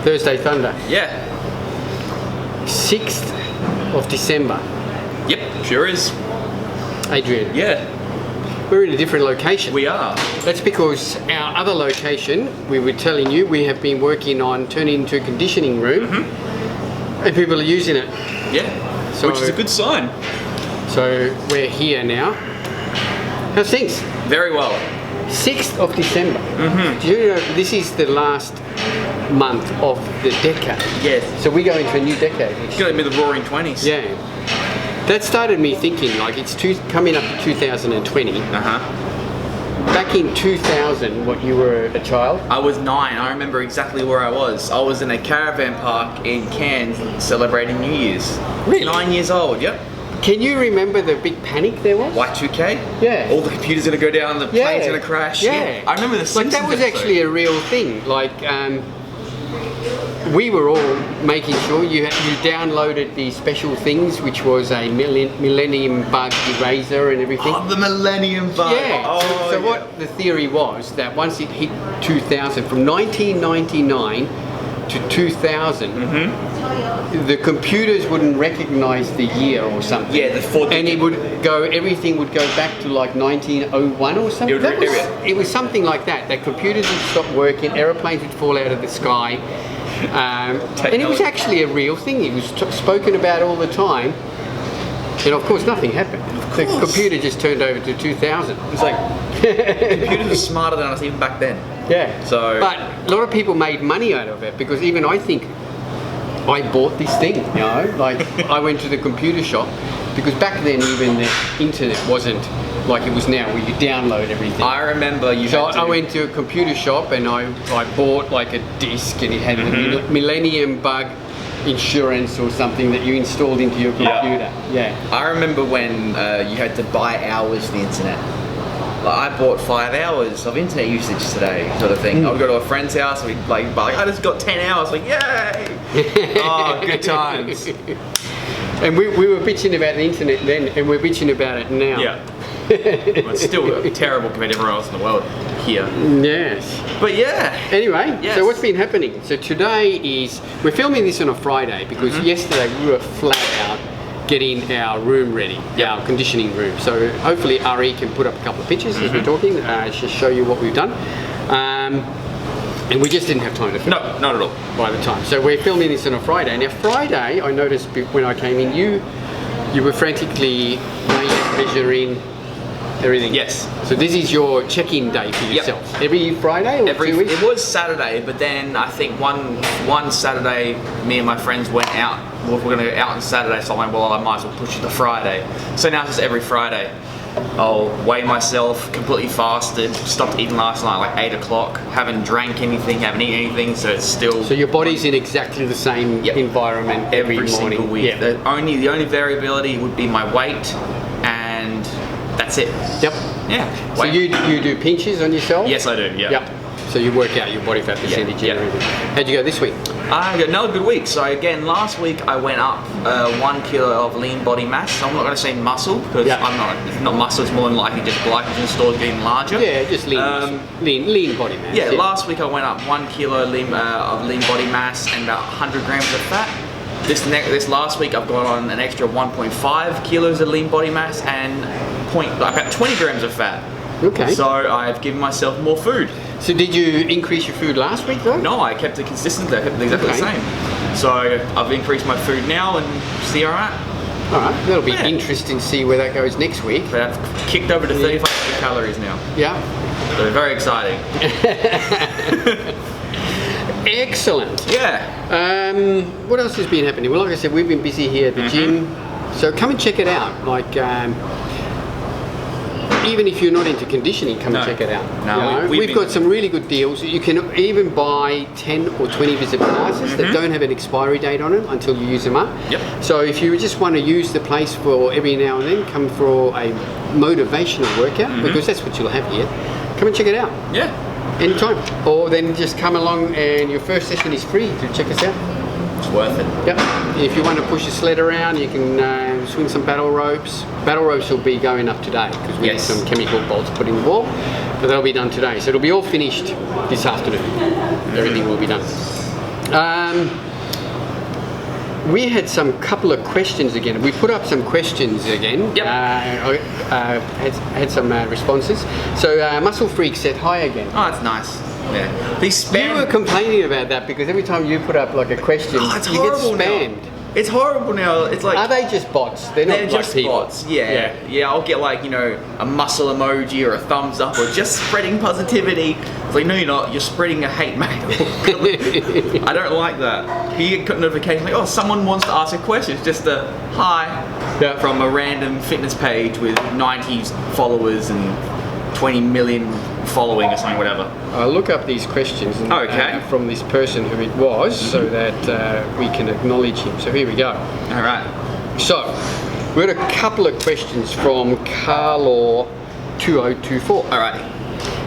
Thursday Thunder. Yeah. 6th of December. Yep, sure is. Adrian. Yeah, We're in a different location. we are. That's because our other location, we were telling you, we have been working on turning into a conditioning room, and people are using it. Yeah, So- which is a good sign. So we're here now. How's things? Very well. 6th of December. Do you know this is the last month of the decade? Yes. So we go into a new decade. It's going to be the roaring 20s. Yeah. That started me thinking, like, it's coming up to 2020. Uh-huh. Back in 2000, what, you were a child? I was 9. I remember exactly where I was. I was in a caravan park in Cairns celebrating New Year's. Really? 9 years old, yep. Can you remember the big panic there was? Y2K? Yeah. All the computers going to go down, the plane's going to crash. Yeah. I remember the Like, Simpsons that was episode. actually a real thing. Like, we were all making sure you downloaded the special things, which was a Millennium Bug eraser and everything. Oh, the Millennium Bug. Yeah. Oh, So what the theory was that once it hit 2000, from 1999 to 2000, the computers wouldn't recognize the year or something. Yeah, and everything would go back to like 1901 or something. It would It was something like that. That computers would stop working, aeroplanes would fall out of the sky. And it was actually a real thing. It was spoken about all the time. And of course, nothing happened. The computer just turned over to 2000. It's like, computers are smarter than us even back then. Yeah. So- but a lot of people made money out of it, because even I think I bought this thing, you know, like I went to the computer shop, because back then even the internet wasn't like it was now, where you download everything. I remember you So had to... I went to a computer shop and I bought like a disc, and it had the Millennium Bug insurance or something that you installed into your computer. Yeah. I remember when you had to buy hours of the internet. Like, I bought 5 hours of internet usage today, sort of thing. I would go to a friend's house, and we'd like, I just got 10 hours, like, yay! Oh, good times. And we were bitching about the internet then, and we're bitching about it now. Yeah. It's still terrible compared to everywhere else in the world here. Yes. But yeah. Anyway, Yes. so what's been happening? So today we're filming this on a Friday, because yesterday we were flat out getting our room ready, our conditioning room. So hopefully Ari can put up a couple of pictures as we're talking, just show you what we've done. And we just didn't have time to film. No, not at all. By the time. So we're filming this on a Friday. Now Friday, I noticed when I came in, you were frantically measuring everything. Yes. So this is your check-in day for yourself. Every Friday or 2 weeks? It was Saturday, but then I think one Saturday, me and my friends went out. Well, we're going to go out on Saturday, so I went, well, I might as well push it to Friday. So now it's just every Friday. I'll weigh myself, completely fasted, stopped eating last night like 8 o'clock, haven't drank anything, haven't eaten anything, so it's still... So your body's in exactly the same environment every morning? single week. Yeah. The only variability would be my weight, and that's it. Yep. Yeah. So Weight. you do pinches on yourself? Yes, I do, yeah. Yep. So you work out your body fat percentage and everything. How'd you go this week? I got another good week. So again, last week I went up 1 kilo of lean body mass. So I'm not going to say muscle, because it's not muscle, it's more than likely just glycogen stores getting larger. Yeah, just lean body mass. Yeah, last week I went up 1 kilo of lean body mass and about 100 grams of fat. This last week I've got on an extra 1.5 kilos of lean body mass and about 20 grams of fat. Okay. So I've given myself more food. So did you increase your food last week though? No, I kept it consistent. I kept it exactly the same. So I've increased my food now and see where I'm at. All right, that'll be interesting to see where that goes next week. But I've kicked over to 3,500 calories now. Yeah. So very exciting. Excellent. Yeah. What else has been happening? Well, like I said, we've been busy here at the gym. So come and check it out. Like, even if you're not into conditioning, come and check it out. No, we've got some really good deals. You can even buy 10 or 20 visit passes that don't have an expiry date on them until you use them up. Yep. So if you just want to use the place for every now and then, come for a motivational workout, because that's what you'll have here. Come and check it out. Yeah. Anytime. Or then just come along, and your first session is free to check us out. It's worth it. Yep. If you want to push a sled around, you can swing some battle ropes. Battle ropes will be going up today, because we need some chemical bolts put in the wall, but that'll be done today. So it'll be all finished this afternoon. Everything will be done. We had some couple of questions again. We put up some questions again. Yep. Had some responses. So Muscle Freak said hi again. Oh, that's nice. Yeah. These spam. You were complaining about that because every time you put up like a question, it's you get spammed. now. It's horrible now. It's like, are they just bots? They're not like just people. bots. Yeah. I'll get like, you know, a muscle emoji or a thumbs up or just spreading positivity. It's like, no, you're not. You're spreading a hate mail. I don't like that. You get notifications like, oh, someone wants to ask a question. It's just a hi from a random fitness page with 90 followers and 20 million following or something, whatever. I'll look up these questions from this person who it was so that we can acknowledge him. So here we go. All right. So we had a couple of questions from Carlaw2024. All right.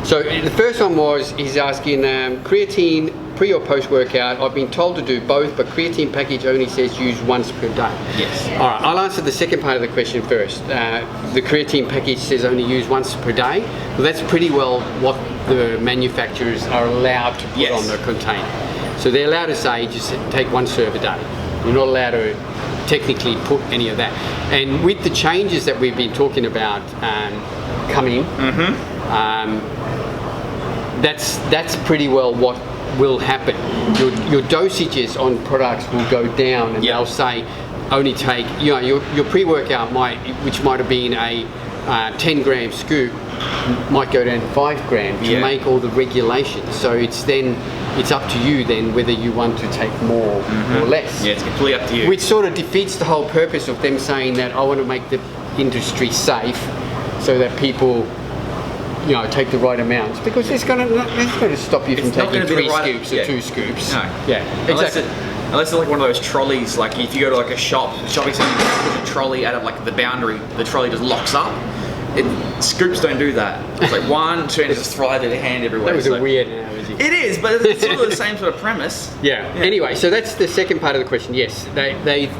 So the first one was, he's asking creatine pre or post workout. I've been told to do both, but creatine package only says use once per day. Yes. All right, I'll answer the second part of the question first. The creatine package says only use once per day. Well, that's pretty well what the manufacturers are allowed to put on the container. So they're allowed to say just take 1 serve a day. You're not allowed to technically put any of that. And with the changes that we've been talking about coming, that's pretty well what will happen. Your dosages on products will go down, and they'll say only take, you know, your pre-workout which might have been a 10 gram scoop, might go down to 5 grams to make all the regulations. So it's up to you then whether you want to take more or less. Yeah, it's completely up to you. Which sort of defeats the whole purpose of them saying that I want to make the industry safe so that people, you know, take the right amounts, because it's going to stop you from taking 3 scoops or 2 scoops. No. Yeah, exactly. Unless it's like one of those trolleys, like if you go to like a shopping center, you put a trolley out of like the boundary, the trolley just locks up. Scoops don't do that. It's like 1, 2, and just throw their hand everywhere. That was a weird analogy. It is, but it's sort of the same sort of premise. Yeah. Anyway, so that's the second part of the question. Yes, they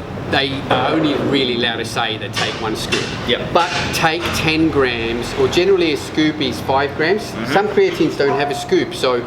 are only really allowed to say that take 1 scoop. Yep. But take 10 grams, or generally a scoop is 5 grams. Some creatines don't have a scoop, so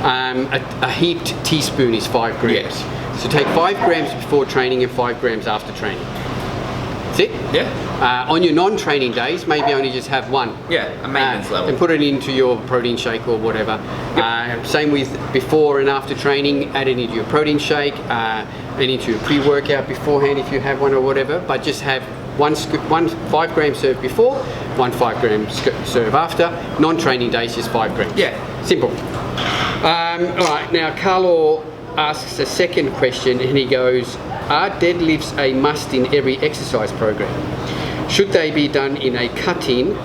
a heaped teaspoon is 5 grams. Yes. So take 5 grams before training and 5 grams after training. That's it? Yeah. On your non-training days, maybe only just have 1. Yeah, a maintenance level. And put it into your protein shake or whatever. Yep. Same with before and after training, add it into your protein shake, and into your pre-workout beforehand if you have one or whatever, but just have 1 5 gram serve before, 1 5 gram serve after. Non-training days, just 5 grams. Yeah. Simple. All right, now Carlo asks a second question, and he goes, are deadlifts a must in every exercise program? Should they be done in a cut-in /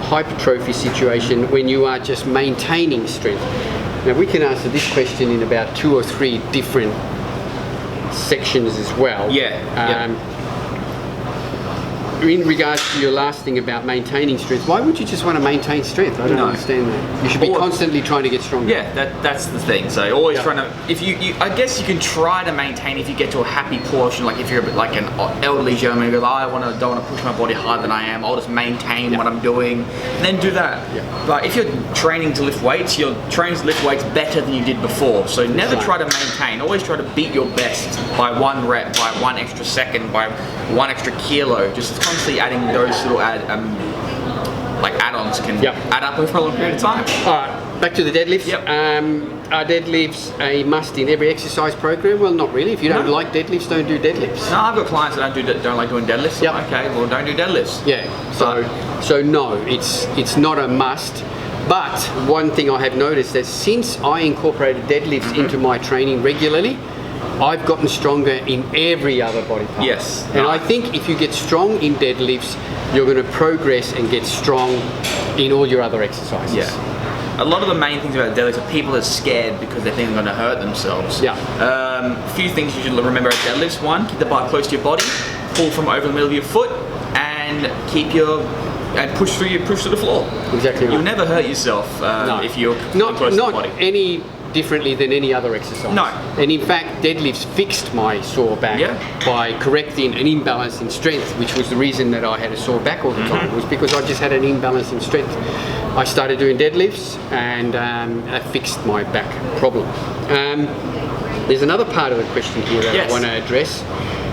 hypertrophy situation when you are just maintaining strength? Now we can answer this question in about 2 or 3 different sections as well. In regards to your last thing about maintaining strength, why would you just want to maintain strength? I don't understand that. You should be constantly trying to get stronger. Yeah, that's the thing. So always trying to, if you, I guess you can try to maintain if you get to a happy portion, like if you're a bit like an elderly gentleman who goes, don't want to push my body harder than I am, I'll just maintain what I'm doing, and then do that. But if you're training to lift weights, you're training to lift weights better than you did before. So never try to maintain, always try to beat your best by 1 rep, by 1 extra second, by 1 extra kilo. Just constantly adding those little add-ons can add up over a long period of time. Alright, back to the deadlifts. Are deadlifts a must in every exercise program? Well, not really. If you don't like deadlifts, don't do deadlifts. No, I've got clients that don't like doing deadlifts. Okay, well, don't do deadlifts. So no, it's not a must. But one thing I have noticed that since I incorporated deadlifts into my training regularly, I've gotten stronger in every other body part. Yes. And I think if you get strong in deadlifts, you're going to progress and get strong in all your other exercises. Yeah. A lot of the main things about deadlifts are people are scared because they think they're going to hurt themselves. A few things you should remember about deadlifts. 1, keep the bar close to your body, pull from over the middle of your foot, and push through the floor. Exactly right. You'll never hurt yourself if you're close to the body. Not any differently than any other exercise. No. And in fact, deadlifts fixed my sore back by correcting an imbalance in strength, which was the reason that I had a sore back all the time, was because I just had an imbalance in strength. I started doing deadlifts and that fixed my back problem. There's another part of the question here that I want to address.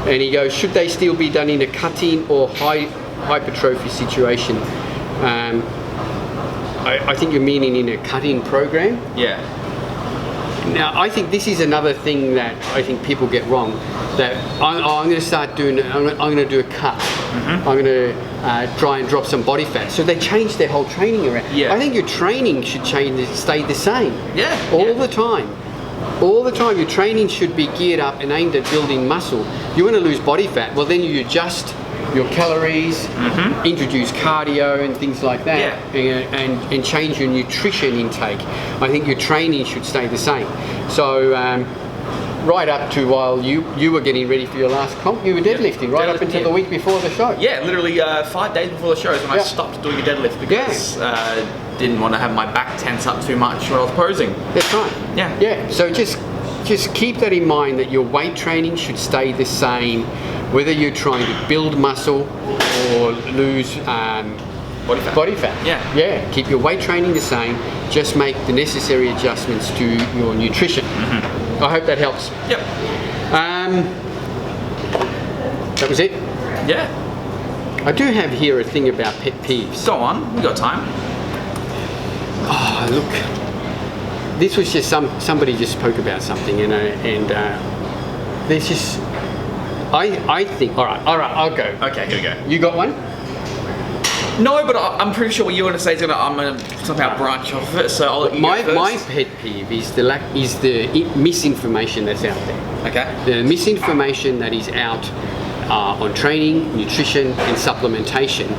And he goes, should they still be done in a cutting or hypertrophy situation? I think you're meaning in a cutting program. Yeah. Now, I think this is another thing that I think people get wrong. That I'm going to start doing. I'm going to do a cut. I'm going to try and drop some body fat. So they change their whole training around. Yeah. I think your training should stay the same. Yeah. All the time. All the time. Your training should be geared up and aimed at building muscle. You want to lose body fat? Well, then you adjust your calories, introduce cardio and things like that, and change your nutrition intake. I think your training should stay the same. So right up to while you were getting ready for your last comp, you were deadlifting up until the week before the show. Yeah, literally 5 days before the show is when I stopped doing a deadlift because didn't want to have my back tense up too much when I was posing. That's right. Yeah. Yeah. So just keep that in mind, that your weight training should stay the same, whether you're trying to build muscle or lose body fat. Yeah. Keep your weight training the same. Just make the necessary adjustments to your nutrition. I hope that helps. Yep. That was it. Yeah. I do have here a thing about pet peeves. Go on. We got time. Oh, look. This was just somebody just spoke about something, and there's just. I think. All right. I'll go. Okay, here we go. You got one? No, but I'm pretty sure what you want to say is I'm going to somehow branch off of it. So I'll let you go first. My pet peeve is the misinformation that's out there. Okay. The misinformation that is out on training, nutrition, and supplementation,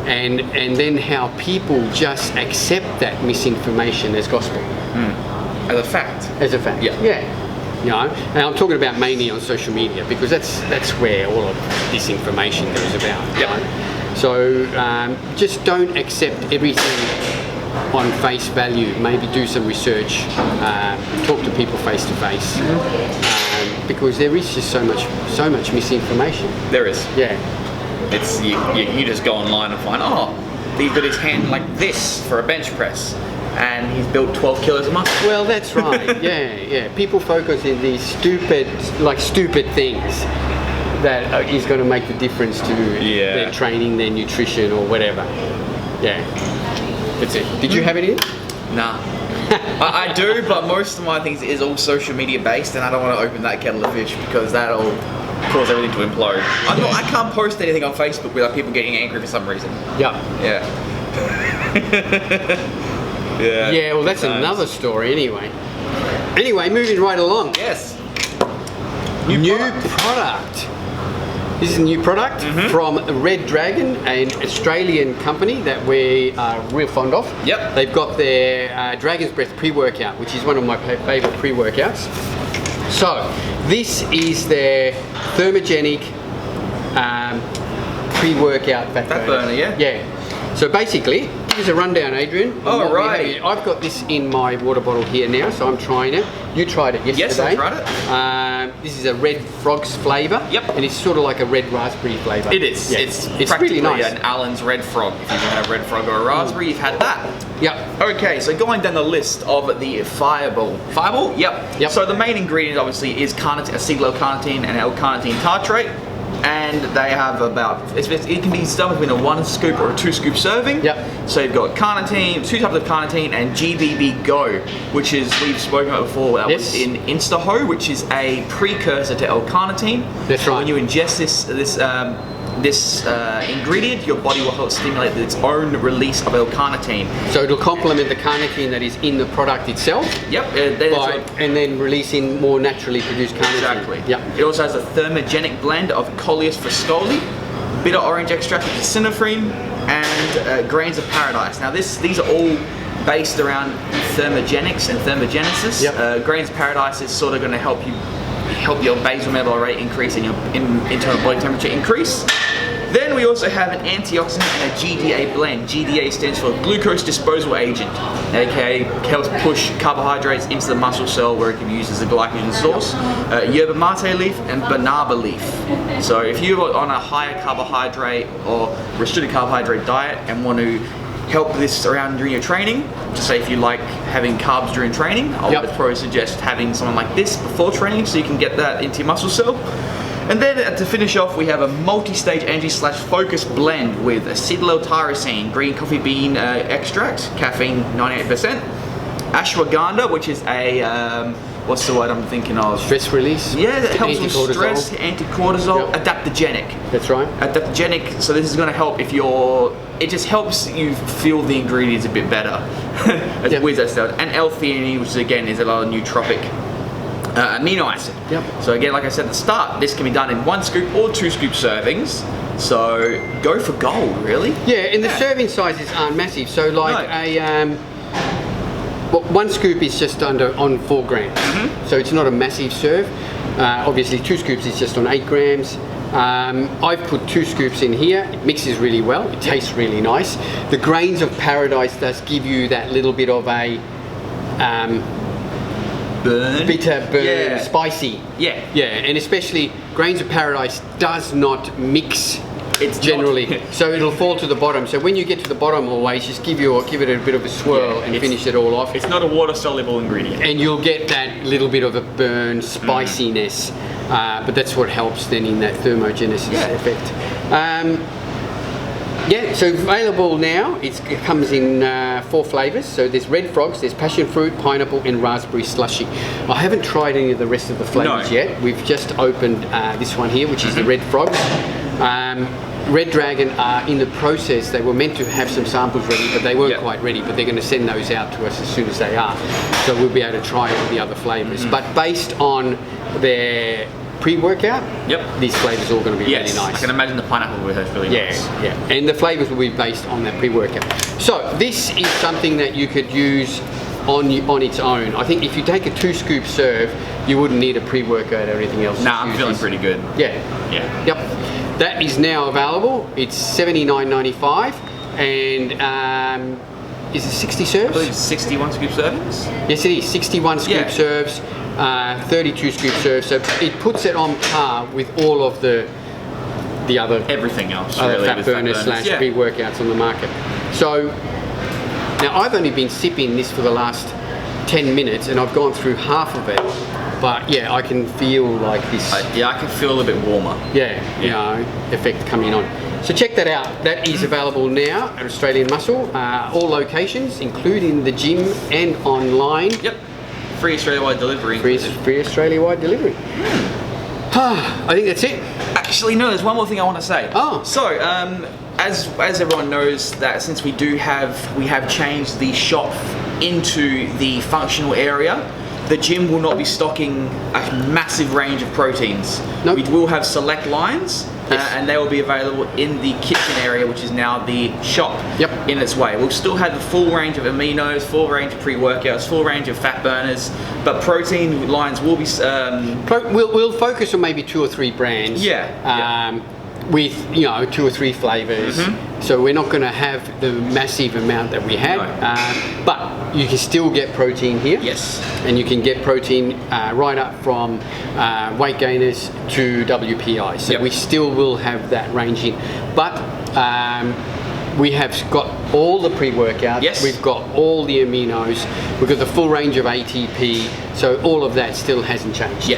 and then how people just accept that misinformation as gospel. As a fact. As a fact. Yeah. Yeah. You know, and I'm talking about mainly on social media, because that's where all of this information goes about. Yeah. Right? So just don't accept everything on face value. Maybe do some research, talk to people face to face, because there is just so much misinformation. There is. Yeah. It's you just go online and find, he's got his hand like this for a bench press, and he's built 12 kilos a month. Well, that's right. Yeah. People focus in these stupid things that is going to make the difference to their training, their nutrition, or whatever. Yeah. That's it. Did you have anything? Nah. I do, but most of my things is all social media based, and I don't want to open that kettle of fish because that'll cause everything to implode. I can't post anything on Facebook without people getting angry for some reason. Yeah. Yeah, well, that's another story anyway. Anyway, moving right along. Yes. New product. This is a new product from Red Dragon, an Australian company that we are real fond of. Yep. They've got their Dragon's Breath pre-workout, which is one of my favourite pre-workouts. So, this is their thermogenic pre-workout fat burner, yeah? Yeah. So basically, give us a rundown, Adrian. Oh, right. I've got this in my water bottle here now, so I'm trying it. You tried it yesterday. Yes, I tried it. This is a red frogs flavour. Yep. And it's sort of like a red raspberry flavour. It is. Yeah. It's really nice. an Allen's red frog. If you've had a red frog or a raspberry, you've had that. Yep. Okay, so going down the list of the Fireball. Fireball? Yep. So the main ingredient obviously is acetyl-L-carnitine and L-carnitine tartrate. And they have it can be done between a 1 scoop or a 2 scoop serving. Yep. So you've got carnitine, 2 types of carnitine, and GBB Go, which is, we've spoken about before, that was in Instaho, which is a precursor to L-carnitine. That's right. When you ingest this ingredient, your body will help stimulate its own release of L-carnitine. So it'll complement the carnitine that is in the product itself. Yep. And then releasing more naturally produced carnitine. Exactly. Yep. It also has a thermogenic blend of Coleus frascoli, bitter orange extract of cinephrine, and grains of paradise. Now these are all based around thermogenics and thermogenesis. Yep. Grains of paradise is sort of going to help your basal metabolic rate increase and your internal body temperature increase. Then we also have an antioxidant and a GDA blend. GDA stands for glucose disposal agent, aka helps push carbohydrates into the muscle cell where it can be used as a glycogen source. Yerba mate leaf and banaba leaf. So if you're on a higher carbohydrate or restricted carbohydrate diet and want to help this around during your training, to say if you like having carbs during training, I would probably suggest having something like this before training so you can get that into your muscle cell. And then to finish off, we have a multi-stage energy/focus blend with acetyl-L-tyrosine, green coffee bean extract, caffeine 98%, ashwagandha, which is a what's the word I'm thinking of? Stress release. Yeah, that helps with stress, anti-cortisol, adaptogenic. That's right. Adaptogenic. So this is going to help if you're. It just helps you feel the ingredients a bit better. With that stuff. And L-theanine, which again is a lot of nootropic amino acid. So again, like I said at the start, this can be done in 1 scoop or 2 scoop servings. So go for gold, really. Yeah, and the serving sizes aren't massive. So like well, 1 scoop is just on 4 grams. So it's not a massive serve. Obviously 2 scoops is just on 8 grams. I've put 2 scoops in here. It mixes really well. It tastes really nice. The grains of paradise does give you that little bit of a bitter burn, spicy. And especially grains of paradise does not mix. It's generally so it'll fall to the bottom. So when you get to the bottom, always just give it a bit of a swirl and finish it all off. It's not a water soluble ingredient, and you'll get that little bit of a burn spiciness. But that's what helps then in that thermogenesis effect. So available now. It comes in 4 flavors. So there's red frogs, there's passion fruit, pineapple, and raspberry slushy. I haven't tried any of the rest of the flavors yet. We've just opened this one here, which is the red frogs. Red Dragon are in the process. They were meant to have some samples ready, but they weren't quite ready. But they're going to send those out to us as soon as they are. So we'll be able to try all the other flavors. But based on their pre-workout, these flavors are all going to be really nice. I can imagine the pineapple will be really nice. And the flavors will be based on that pre-workout. So this is something that you could use on its own. I think if you take a 2 scoop serve, you wouldn't need a pre-workout or anything else. Nah, I'm feeling pretty good. That is now available. It's $79.95, and is it 60 serves? I believe it's 61 scoop servings. Yes, it is. 61 scoop serves, 32 scoop serves. So it puts it on par with all of the other everything else, really, fat burners / pre-workouts on the market. So now I've only been sipping this for the last 10 minutes, and I've gone through half of it. But I can feel like this. I can feel a little bit warmer. Effect coming on. So check that out. That is available now at Australian Muscle, all locations, including the gym and online. Free Australia-wide delivery. Free Australia-wide delivery. I think that's it. Actually, no. There's one more thing I want to say. So, as everyone knows, that since we have changed the shop into the functional area. The gym will not be stocking a massive range of proteins. We will have select lines, and they will be available in the kitchen area, which is now the shop in its way. We'll still have the full range of aminos, full range of pre-workouts, full range of fat burners, but protein lines will be... We'll focus on maybe 2 or 3 brands. With 2 or 3 flavors. So we're not going to have the massive amount that we had, but you can still get protein here. And you can get protein right up from weight gainers to WPI. So we still will have that ranging, but we have got all the pre-workouts. We've got all the aminos. We've got the full range of ATP. So all of that still hasn't changed.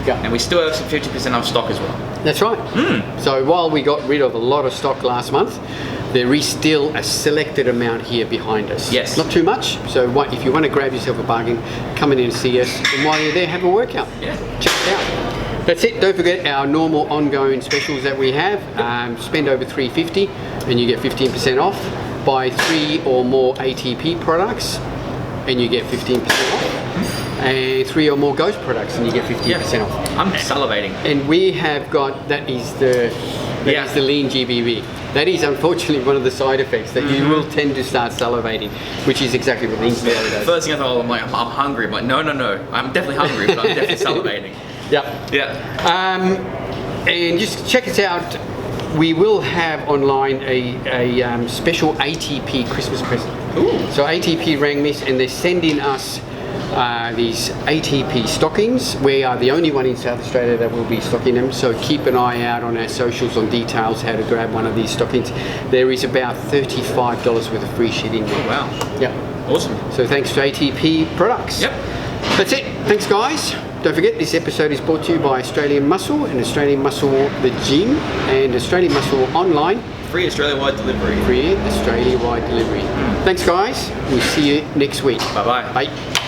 And we still have some 50% off stock as well. That's right. So while we got rid of a lot of stock last month, there is still a selected amount here behind us. Not too much. So if you want to grab yourself a bargain, come in and see us. And while you're there, have a workout. Check it out. That's it. Don't forget our normal ongoing specials that we have. Spend over $350 and you get 15% off. Buy 3 or more ATP products and you get 15% off. And 3 or more Ghost products and you get 15% off. I'm salivating. And we have got, that is the lean GBB. That is unfortunately one of the side effects that you will tend to start salivating, which is exactly what lean GBB does. First thing I thought, I'm hungry. I'm like, no. I'm definitely hungry, but I'm definitely salivating. And just check us out we will have online a special ATP Christmas present. Ooh. So ATP rang me and they're sending us these ATP stockings. We are the only one in South Australia that will be stocking them, so keep an eye out on our socials on details how to grab one of these stockings. There is about $35 worth of free shipping there. Wow. Yeah. Awesome. So thanks to ATP products. Yep. That's it. Thanks, guys. Don't forget, this episode is brought to you by Australian Muscle and Australian Muscle the Gym and Australian Muscle Online. Free Australia-wide delivery. Free Australia-wide delivery. Thanks, guys. We'll see you next week. Bye-bye. Bye.